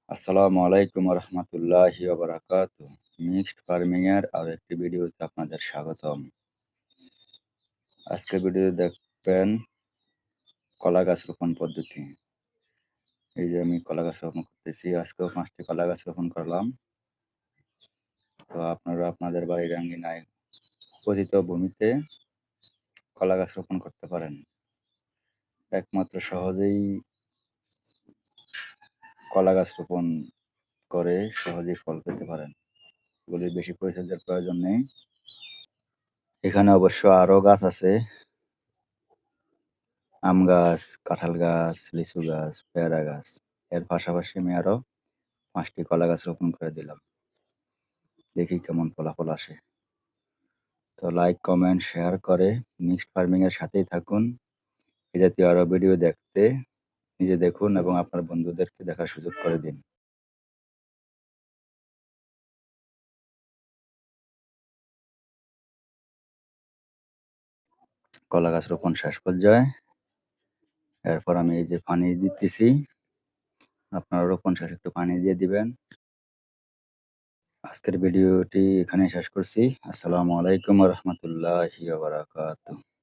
আসসালামু আলাইকুম রহমতুল্লাহি ওয়া মিক্সড ফার্মিং এর আরো একটি ভিডিওতে আপনাদের স্বাগতম। আজকের ভিডিও দেখবেন কলা গাছ রোপণ পদ্ধতি। এই যে আমি কলা গাছ রোপণ করতেছি, আজকেও 5টি কলা গাছ রোপণ করলাম। তো আপনারা আপনাদের বাড়ির আঙ্গিনায় পতিত ভূমিতে কলা গাছ রোপণ করতে পারেন। একমাত্র সহজেই কলা গাছ রোপণ করে সহজেই ফল পেতে পারেন। এগুলির বেশি পরিচর্যার প্রয়োজন নেই। এখানে অবশ্য আরো গাছ আছে, আম গাছ, কাঁঠাল গাছ, লিচু গাছ, পেয়ারা গাছ। এর পাশাপাশি আমি আরো 5টি কলা গাছ রোপণ করে দিলাম। দেখি কেমন ফলাফল আসে। তো লাইক, কমেন্ট, শেয়ার করে মিক্সড ফার্মিং এর সাথেই থাকুন। এ জাতীয় আরো ভিডিও দেখতে নিজে দেখুন এবং আপনার বন্ধুদেরকে দেখার সুযোগ করে দিন। কলা গাছ রোপণ শেষ পর্যায়ে। এরপর আমি এই যে পানি দিতেছি, আপনারা রোপণ শেষে একটু পানি দিয়ে দিবেন। আজকের ভিডিওটি এখানেই শেষ করছি। আসসালামু আলাইকুম ওয়া রাহমাতুল্লাহি ওয়া বারাকাতুহু।